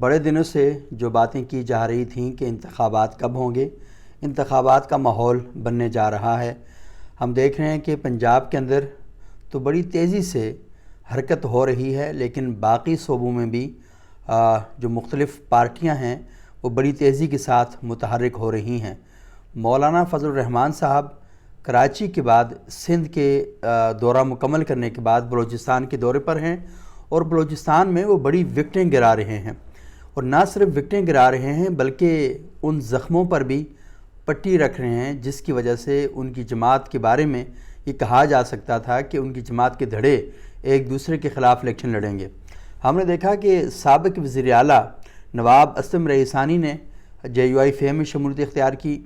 بڑے دنوں سے جو باتیں کی جا رہی تھیں کہ انتخابات کب ہوں گے، انتخابات کا ماحول بننے جا رہا ہے۔ ہم دیکھ رہے ہیں کہ پنجاب کے اندر تو بڑی تیزی سے حرکت ہو رہی ہے، لیکن باقی صوبوں میں بھی جو مختلف پارٹیاں ہیں وہ بڑی تیزی کے ساتھ متحرک ہو رہی ہیں۔ مولانا فضل الرحمان صاحب کراچی کے بعد سندھ کے دورہ مکمل کرنے کے بعد بلوچستان کے دورے پر ہیں، اور بلوچستان میں وہ بڑی وکٹیں گرا رہے ہیں، اور نہ صرف وکٹیں گرا رہے ہیں بلکہ ان زخموں پر بھی پٹی رکھ رہے ہیں جس کی وجہ سے ان کی جماعت کے بارے میں یہ کہا جا سکتا تھا کہ ان کی جماعت کے دھڑے ایک دوسرے کے خلاف الیکشن لڑیں گے۔ ہم نے دیکھا کہ سابق وزیر اعلیٰ نواب اسلم رئیسانی نے JUI میں شمولیت اختیار کی۔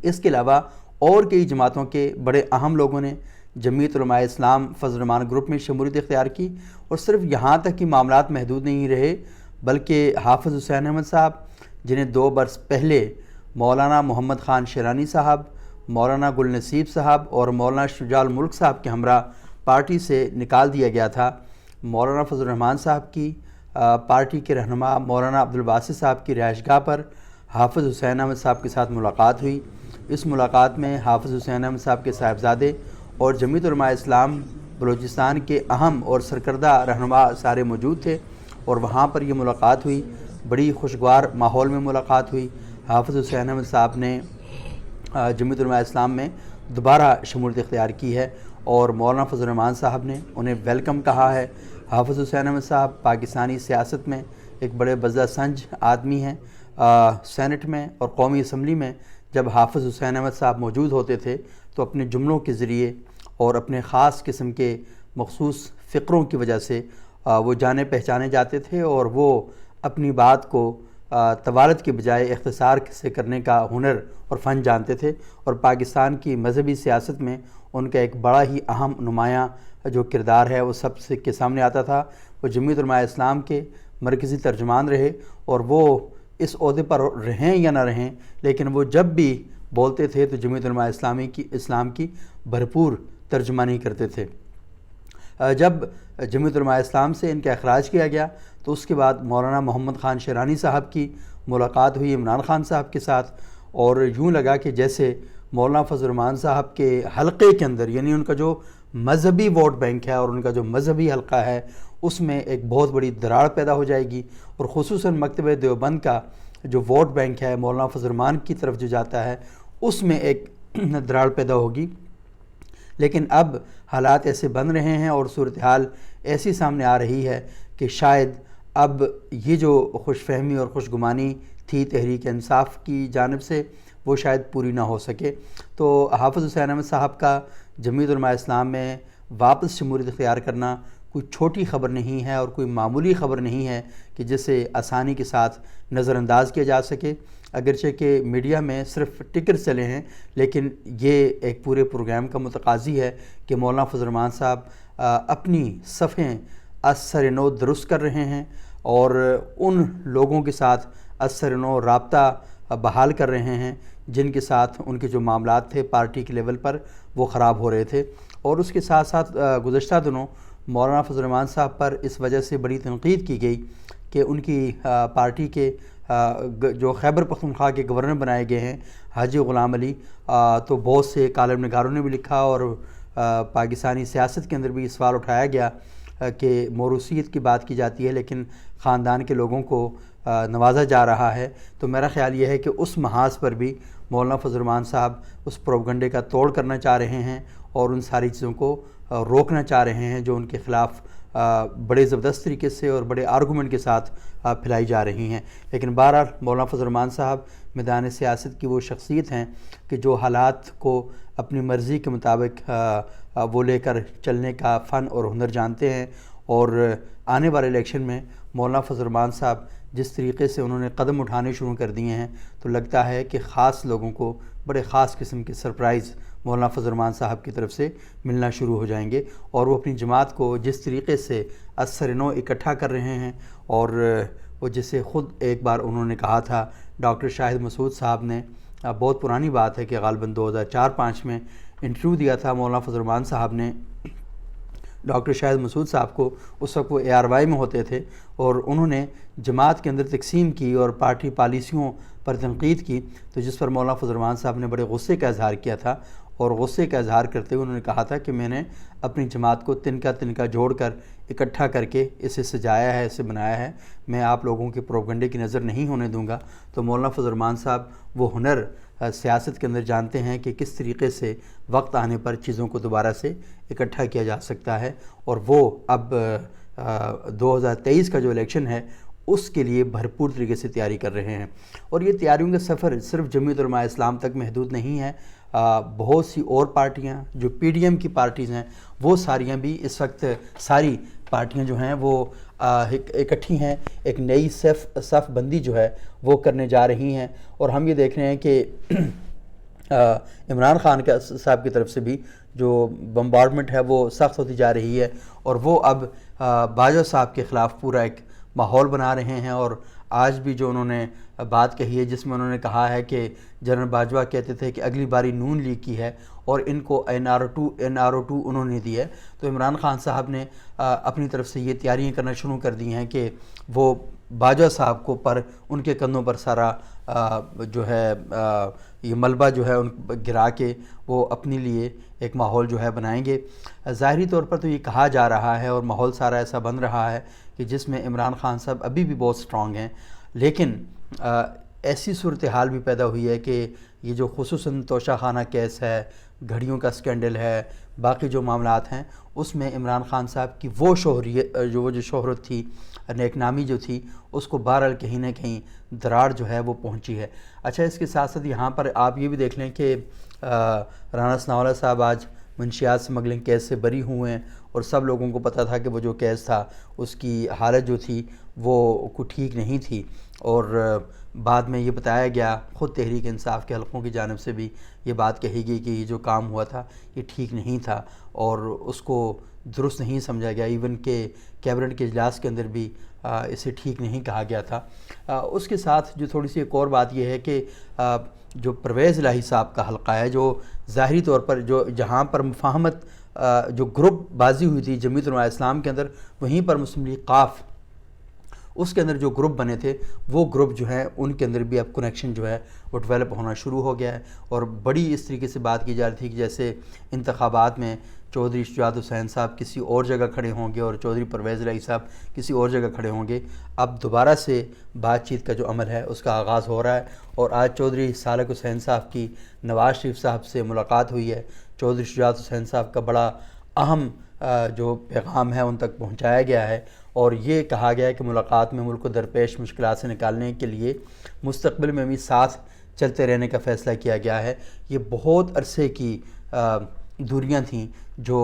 اس کے علاوہ اور کئی جماعتوں کے بڑے اہم لوگوں نے جمعیت علماء اسلام فضل الرحمان گروپ میں شمولیت اختیار کی، اور صرف یہاں تک کہ معاملات محدود نہیں رہے بلکہ حافظ حسین احمد صاحب، جنہیں 2 برس پہلے مولانا محمد خان شیرانی صاحب، مولانا گل نصیب صاحب اور مولانا شجاع الملک صاحب کے ہمراہ پارٹی سے نکال دیا گیا تھا، مولانا فضل الرحمان صاحب کی پارٹی کے رہنما مولانا عبدالباسط صاحب کی رہائش گاہ پر حافظ حسین احمد صاحب کے ساتھ ملاقات ہوئی۔ اس ملاقات میں حافظ حسین احمد صاحب کے صاحبزادے اور جمعیت علماء اسلام بلوچستان کے اہم اور سرکردہ رہنما سارے موجود تھے، اور وہاں پر یہ ملاقات ہوئی، بڑی خوشگوار ماحول میں ملاقات ہوئی۔ حافظ حسین احمد صاحب نے جمعیت علماء اسلام میں دوبارہ شمولیت اختیار کی ہے، اور مولانا فضل الرحمان صاحب نے انہیں ویلکم کہا ہے۔ حافظ حسین احمد صاحب پاکستانی سیاست میں ایک بڑے بزہ سنج آدمی ہیں۔ سینٹ میں اور قومی اسمبلی میں جب حافظ حسین احمد صاحب موجود ہوتے تھے تو اپنے جملوں کے ذریعے اور اپنے خاص قسم کے مخصوص فقروں کی وجہ سے وہ جانے پہچانے جاتے تھے، اور وہ اپنی بات کو طوالت کے بجائے اختصار سے کرنے کا ہنر اور فن جانتے تھے، اور پاکستان کی مذہبی سیاست میں ان کا ایک بڑا ہی اہم نمایاں جو کردار ہے وہ سب سے کے سامنے آتا تھا۔ وہ جمعیت علماء اسلام کے مرکزی ترجمان رہے، اور وہ اس عہدے پر رہیں یا نہ رہیں، لیکن وہ جب بھی بولتے تھے تو جمعیت علماء اسلام کی بھرپور ترجمانی کرتے تھے۔ جب جمعیت علماء اسلام سے ان کا اخراج کیا گیا تو اس کے بعد مولانا محمد خان شیرانی صاحب کی ملاقات ہوئی عمران خان صاحب کے ساتھ، اور یوں لگا کہ جیسے مولانا فضل الرحمان صاحب کے حلقے کے اندر، یعنی ان کا جو مذہبی ووٹ بینک ہے اور ان کا جو مذہبی حلقہ ہے، اس میں ایک بہت بڑی دراڑ پیدا ہو جائے گی، اور خصوصاً مکتبہ دیوبند کا جو ووٹ بینک ہے مولانا فضل الرحمان کی طرف جو جاتا ہے اس میں ایک دراڑ پیدا ہوگی۔ لیکن اب حالات ایسے بن رہے ہیں اور صورتحال ایسی سامنے آ رہی ہے کہ شاید اب یہ جو خوش فہمی اور خوش گمانی تھی تحریک انصاف کی جانب سے وہ شاید پوری نہ ہو سکے۔ تو حافظ حسین احمد صاحب کا جمعیت علماء اسلام میں واپس شمولیت اختیار کرنا کوئی چھوٹی خبر نہیں ہے اور کوئی معمولی خبر نہیں ہے کہ جسے آسانی کے ساتھ نظر انداز کیا جا سکے، اگرچہ کہ میڈیا میں صرف ٹکر چلے ہیں، لیکن یہ ایک پورے پروگرام کا متقاضی ہے کہ مولانا فضل الرحمان صاحب اپنی صفیں از سر نو درست کر رہے ہیں، اور ان لوگوں کے ساتھ از سر نو رابطہ بحال کر رہے ہیں جن کے ساتھ ان کے جو معاملات تھے پارٹی کے لیول پر وہ خراب ہو رہے تھے۔ اور اس کے ساتھ ساتھ گزشتہ دنوں مولانا فضل الرحمان صاحب پر اس وجہ سے بڑی تنقید کی گئی کہ ان کی پارٹی کے جو خیبر پختونخوا کے گورنر بنائے گئے ہیں حاجی غلام علی، تو بہت سے کالم نگاروں نے بھی لکھا اور پاکستانی سیاست کے اندر بھی سوال اٹھایا گیا کہ موروثیت کی بات کی جاتی ہے لیکن خاندان کے لوگوں کو نوازا جا رہا ہے۔ تو میرا خیال یہ ہے کہ اس محاذ پر بھی مولانا فضل الرحمان صاحب اس پروپیگنڈے کا توڑ کرنا چاہ رہے ہیں اور ان ساری چیزوں کو روکنا چاہ رہے ہیں جو ان کے خلاف بڑے زبردست طریقے سے اور بڑے آرگومنٹ کے ساتھ پھیلائی جا رہی ہیں۔ لیکن بہرحال مولانا فضل الرحمان صاحب میدان سیاست کی وہ شخصیت ہیں کہ جو حالات کو اپنی مرضی کے مطابق وہ لے کر چلنے کا فن اور ہنر جانتے ہیں، اور آنے والے الیکشن میں مولانا فضل الرحمان صاحب جس طریقے سے انہوں نے قدم اٹھانے شروع کر دیے ہیں تو لگتا ہے کہ خاص لوگوں کو بڑے خاص قسم کے سرپرائز مولانا فضل الرحمان صاحب کی طرف سے ملنا شروع ہو جائیں گے، اور وہ اپنی جماعت کو جس طریقے سے از سر نو اکٹھا کر رہے ہیں، اور وہ جسے خود ایک بار انہوں نے کہا تھا ڈاکٹر شاہد مسعود صاحب نے، بہت پرانی بات ہے کہ غالباً 2004-05 میں انٹرویو دیا تھا مولانا فضل الرحمان صاحب نے ڈاکٹر شاہد مسعود صاحب کو، اس وقت وہ ARY میں ہوتے تھے، اور انہوں نے جماعت کے اندر تقسیم کی اور پارٹی پالیسیوں پر تنقید کی، تو جس پر مولانا فضل الرحمان صاحب نے بڑے غصے کا اظہار کیا تھا، اور غصے کا اظہار کرتے ہوئے انہوں نے کہا تھا کہ میں نے اپنی جماعت کو تنکا تنکا جوڑ کر اکٹھا کر کے اسے سجایا ہے، اسے بنایا ہے، میں آپ لوگوں کے پروپیگنڈے کی نظر نہیں ہونے دوں گا۔ تو مولانا فضل الرحمان صاحب وہ ہنر سیاست کے اندر جانتے ہیں کہ کس طریقے سے وقت آنے پر چیزوں کو دوبارہ سے اکٹھا کیا جا سکتا ہے، اور وہ اب 2023 کا جو الیکشن ہے اس کے لیے بھرپور طریقے سے تیاری کر رہے ہیں۔ اور یہ تیاریوں کا سفر صرف جمعیت علماء اسلام تک محدود نہیں ہے، بہت سی اور پارٹیاں جو PDM کی پارٹیز ہیں وہ ساریاں بھی اس وقت، ساری پارٹیاں جو ہیں وہ اکٹھی ہیں، ایک نئی صف بندی جو ہے وہ کرنے جا رہی ہیں، اور ہم یہ دیکھ رہے ہیں کہ عمران خان صاحب کی طرف سے بھی جو بمبارڈمنٹ ہے وہ سخت ہوتی جا رہی ہے، اور وہ اب باجوہ صاحب کے خلاف پورا ایک ماحول بنا رہے ہیں۔ اور آج بھی جو انہوں نے بات کہی ہے جس میں انہوں نے کہا ہے کہ جنرل باجوہ کہتے تھے کہ اگلی باری نون لیگ کی ہے اور ان کو NRO2 انہوں نے دی ہے، تو عمران خان صاحب نے اپنی طرف سے یہ تیاریاں کرنا شروع کر دی ہیں کہ وہ باجوہ صاحب کو پر ان کے کندھوں پر سارا جو ہے یہ ملبہ جو ہے ان گرا کے وہ اپنے لیے ایک ماحول جو ہے بنائیں گے۔ ظاہری طور پر تو یہ کہا جا رہا ہے اور ماحول سارا ایسا بن رہا ہے کہ جس میں عمران خان صاحب ابھی بھی بہت سٹرونگ ہیں، لیکن ایسی صورتحال بھی پیدا ہوئی ہے کہ یہ جو خصوصاً توشہ خانہ کیس ہے، گھڑیوں کا سکینڈل ہے، باقی جو معاملات ہیں، اس میں عمران خان صاحب کی وہ شہرت تھی، نیک نامی جو تھی، اس کو بہرحال کہیں نہ کہیں دراڑ جو ہے وہ پہنچی ہے۔ اچھا، اس کے ساتھ ساتھ یہاں پر آپ یہ بھی دیکھ لیں کہ رانا ثناءاللہ صاحب آج منشیات سمگلنگ کیس سے بری ہوئے ہیں، اور سب لوگوں کو پتہ تھا کہ وہ جو کیس تھا اس کی حالت جو تھی وہ کوئی ٹھیک نہیں تھی، اور بعد میں یہ بتایا گیا، خود تحریک انصاف کے حلقوں کی جانب سے بھی یہ بات کہی گئی کہ یہ جو کام ہوا تھا یہ ٹھیک نہیں تھا اور اس کو درست نہیں سمجھا گیا، ایون کہ کیبنٹ کے اجلاس کے اندر بھی اسے ٹھیک نہیں کہا گیا تھا۔ اس کے ساتھ جو تھوڑی سی ایک اور بات یہ ہے کہ جو پرویز الہی صاحب کا حلقہ ہے، جو ظاہری طور پر جہاں پر مفاہمت جو گروپ بازی ہوئی تھی جمعیت علماء اسلام کے اندر، وہیں پر مسلم لیگ قاف اس کے اندر جو گروپ بنے تھے وہ گروپ جو ہیں ان کے اندر بھی اب کنیکشن جو ہے وہ ڈیولپ ہونا شروع ہو گیا ہے، اور بڑی اس طریقے سے بات کی جا رہی تھی کہ جیسے انتخابات میں چودھری شجاعت حسین صاحب کسی اور جگہ کھڑے ہوں گے اور چودھری پرویز الہی صاحب کسی اور جگہ کھڑے ہوں گے، اب دوبارہ سے بات چیت کا جو عمل ہے اس کا آغاز ہو رہا ہے۔ اور آج چودھری سالک حسین صاحب کی نواز شریف صاحب سے ملاقات ہوئی ہے، چودھری شجاعت حسین صاحب کا بڑا اہم جو پیغام ہے ان تک پہنچایا گیا ہے، اور یہ کہا گیا ہے کہ ملاقات میں ملک کو درپیش مشکلات سے نکالنے کے لیے مستقبل میں بھی ساتھ چلتے رہنے کا فیصلہ کیا گیا ہے۔ یہ بہت عرصے کی دوریاں تھیں جو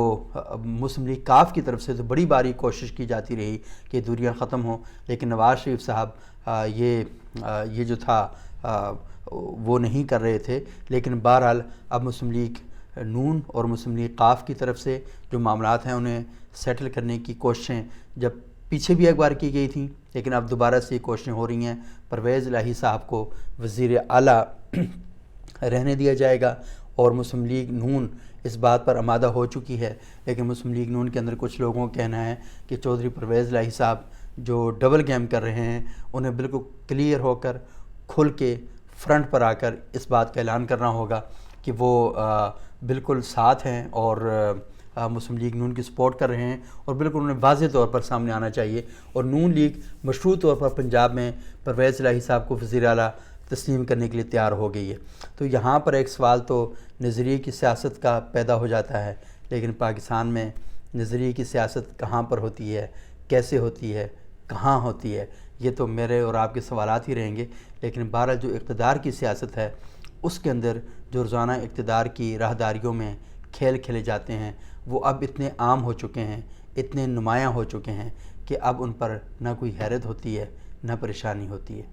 مسلم لیگ قاف کی طرف سے تو بڑی باری کوشش کی جاتی رہی کہ دوریاں ختم ہوں، لیکن نواز شریف صاحب یہ جو تھا وہ نہیں کر رہے تھے، لیکن بہرحال اب مسلم لیگ نون اور مسلم لیگ قاف کی طرف سے جو معاملات ہیں انہیں سیٹل کرنے کی کوششیں جب پیچھے بھی ایک بار کی گئی تھیں، لیکن اب دوبارہ سے یہ کوششیں ہو رہی ہیں۔ پرویز الہی صاحب کو وزیر اعلیٰ رہنے دیا جائے گا، اور مسلم لیگ نون اس بات پر آمادہ ہو چکی ہے، لیکن مسلم لیگ نون کے اندر کچھ لوگوں کا کہنا ہے کہ چودھری پرویز الہی صاحب جو ڈبل گیم کر رہے ہیں انہیں بالکل کلیئر ہو کر کھل کے فرنٹ پر آ کر اس بات کا اعلان کرنا ہوگا کہ وہ بالکل ساتھ ہیں اور مسلم لیگ نون کی سپورٹ کر رہے ہیں، اور بالکل انہیں واضح طور پر سامنے آنا چاہیے، اور نون لیگ مشروط طور پر پنجاب میں پرویز الہی صاحب کو وزیر اعلیٰ تسلیم کرنے کے لیے تیار ہو گئی ہے۔ تو یہاں پر ایک سوال تو نظریے کی سیاست کا پیدا ہو جاتا ہے، لیکن پاکستان میں نظریے کی سیاست کہاں پر ہوتی ہے، کیسے ہوتی ہے، کہاں ہوتی ہے، یہ تو میرے اور آپ کے سوالات ہی رہیں گے، لیکن بہرحال جو اقتدار کی سیاست ہے اس کے اندر جو روزانہ اقتدار کی راہداریوں میں کھیل کھیلے جاتے ہیں وہ اب اتنے عام ہو چکے ہیں، اتنے نمایاں ہو چکے ہیں کہ اب ان پر نہ کوئی حیرت ہوتی ہے نہ پریشانی ہوتی ہے۔